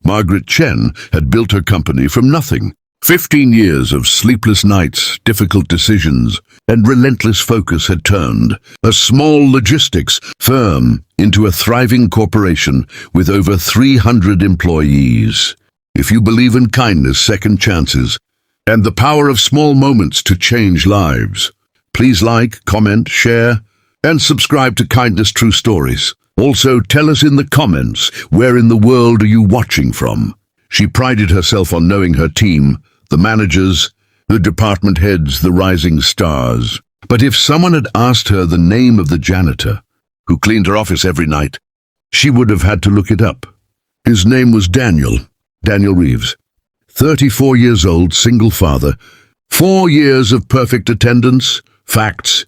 Margaret Chen had built her company from nothing. 15 years of sleepless nights, difficult decisions, and relentless focus had turned a small logistics firm into a thriving corporation with over 300 employees. If you believe in kindness, second chances, and the power of small moments to change lives, please like, comment, share, and subscribe to Kindness True Stories. Also, tell us in the comments, where in the world are you watching from? She prided herself on knowing her team, the managers, the department heads, the rising stars. But if someone had asked her the name of the janitor who cleaned her office every night, she would have had to look it up. His name was Daniel Reeves. 34 years old, single father, 4 years of perfect attendance, facts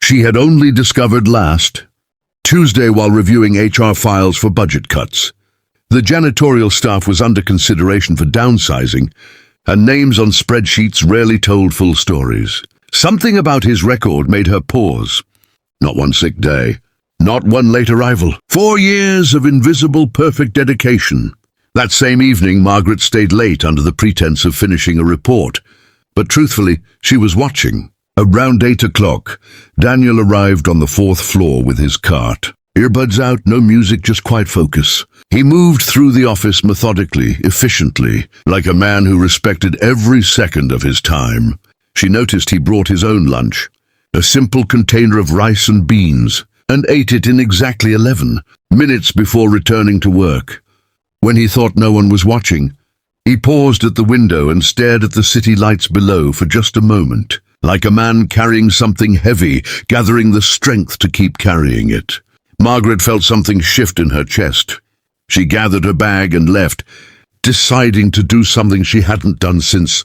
she had only discovered last Tuesday while reviewing HR files for budget cuts. The janitorial staff was under consideration for downsizing, and names on spreadsheets rarely told full stories. Something about his record made her pause. Not one sick day, not one late arrival. 4 years of invisible perfect dedication. That same evening, Margaret stayed late under the pretense of finishing a report. But truthfully, she was watching. Around 8 o'clock, Daniel arrived on the 4th floor with his cart. Earbuds out, no music, just quiet focus. He moved through the office methodically, efficiently, like a man who respected every second of his time. She noticed he brought his own lunch, a simple container of rice and beans, and ate it in exactly 11 minutes before returning to work. When he thought no one was watching, he paused at the window and stared at the city lights below for just a moment, like a man carrying something heavy, gathering the strength to keep carrying it. Margaret felt something shift in her chest. She gathered her bag and left, deciding to do something she hadn't done since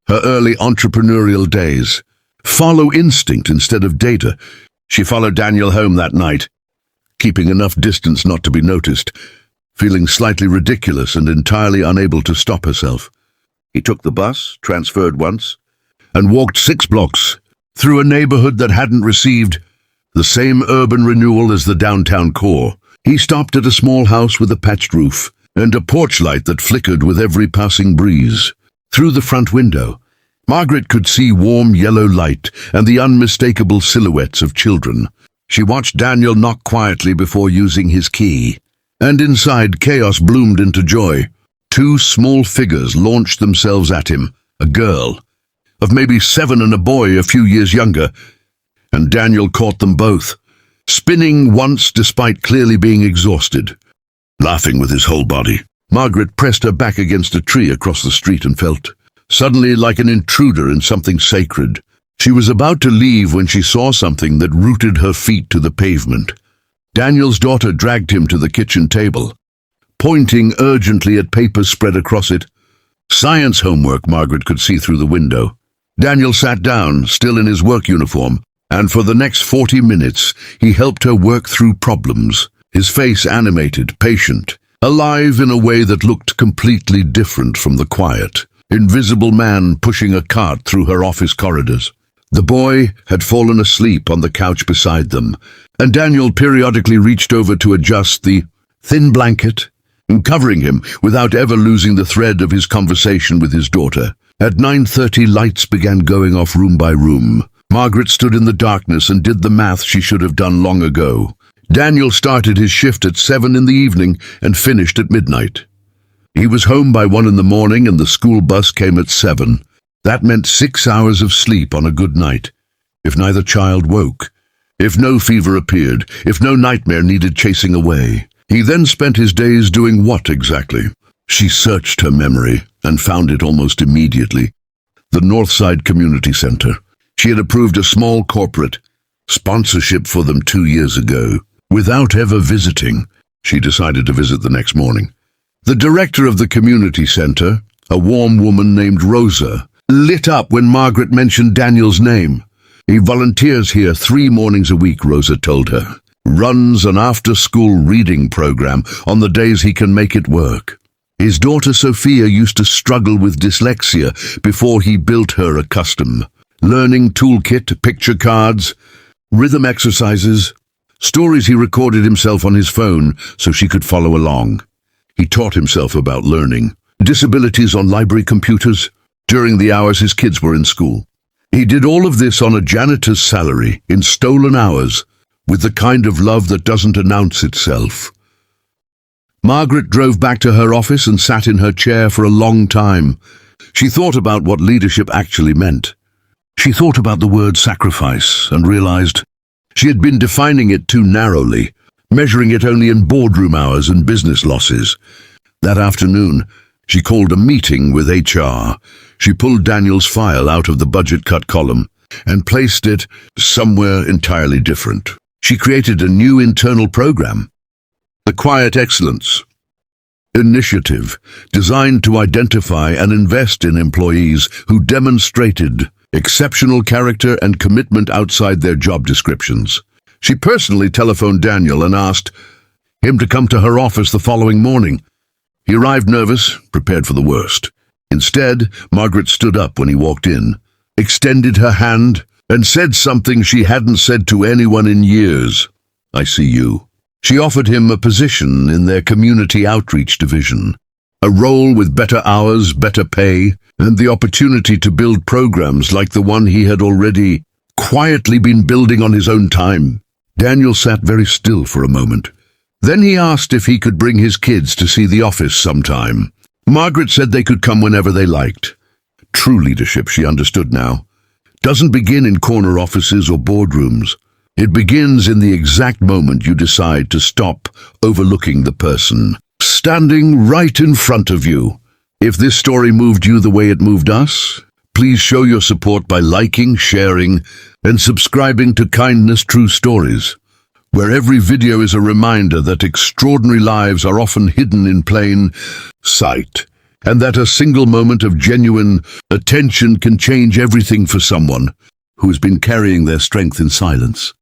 her early entrepreneurial days. Follow instinct instead of data. She followed Daniel home that night, keeping enough distance not to be noticed, feeling slightly ridiculous and entirely unable to stop herself. He took the bus, transferred once, and walked 6 blocks through a neighborhood that hadn't received the same urban renewal as the downtown core. He stopped at a small house with a patched roof and a porch light that flickered with every passing breeze. Through the front window, Margaret could see warm yellow light and the unmistakable silhouettes of children. She watched Daniel knock quietly before using his key, and inside chaos bloomed into joy. 2 small figures launched themselves at him, a girl of maybe 7 and a boy a few years younger, and Daniel caught them both, spinning once despite clearly being exhausted, laughing with his whole body. Margaret pressed her back against a tree across the street and felt suddenly like an intruder in something sacred. She was about to leave when she saw something that rooted her feet to the pavement. Daniel's daughter dragged him to the kitchen table, pointing urgently at papers spread across it. Science homework, Margaret could see through the window. Daniel sat down, still in his work uniform, and for the next 40 minutes he helped her work through problems, his face animated, patient, alive in a way that looked completely different from the quiet, invisible man pushing a cart through her office corridors. The boy had fallen asleep on the couch beside them, and Daniel periodically reached over to adjust the thin blanket, covering him without ever losing the thread of his conversation with his daughter. At 9:30, lights began going off room by room. Margaret stood in the darkness and did the math she should have done long ago. Daniel started his shift at 7 in the evening and finished at midnight. He was home by 1 in the morning and the school bus came at 7. That meant 6 hours of sleep on a good night, if neither child woke, if no fever appeared, if no nightmare needed chasing away. He then spent his days doing what exactly? She searched her memory and found it almost immediately. The Northside Community Center. She had approved a small corporate sponsorship for them 2 years ago. Without ever visiting, she decided to visit the next morning. The director of the community center, a warm woman named Rosa, lit up when Margaret mentioned Daniel's name. He volunteers here 3 mornings a week, Rosa told her. Runs an after-school reading program on the days he can make it work. His daughter Sophia used to struggle with dyslexia before he built her a custom learning toolkit, picture cards, rhythm exercises, stories he recorded himself on his phone so she could follow along. He taught himself about learning disabilities on library computers during the hours his kids were in school. He did all of this on a janitor's salary in stolen hours, with the kind of love that doesn't announce itself. Margaret drove back to her office and sat in her chair for a long time. She thought about what leadership actually meant. She thought about the word sacrifice and realized she had been defining it too narrowly, measuring it only in boardroom hours and business losses. That afternoon, she called a meeting with HR. She pulled Daniel's file out of the budget cut column and placed it somewhere entirely different. She created a new internal program, the Quiet Excellence Initiative, designed to identify and invest in employees who demonstrated exceptional character and commitment outside their job descriptions. She personally telephoned Daniel and asked him to come to her office the following morning. He arrived nervous, prepared for the worst. Instead, Margaret stood up when he walked in, extended her hand, and said something she hadn't said to anyone in years. "I see you." She offered him a position in their community outreach division, a role with better hours, better pay, and the opportunity to build programs like the one he had already quietly been building on his own time. Daniel sat very still for a moment. Then he asked if he could bring his kids to see the office sometime. Margaret said they could come whenever they liked. True leadership, she understood now, doesn't begin in corner offices or boardrooms. It begins in the exact moment you decide to stop overlooking the person standing right in front of you. If this story moved you the way it moved us, please show your support by liking, sharing, and subscribing to Kindness True Stories, where every video is a reminder that extraordinary lives are often hidden in plain sight, and that a single moment of genuine attention can change everything for someone who has been carrying their strength in silence.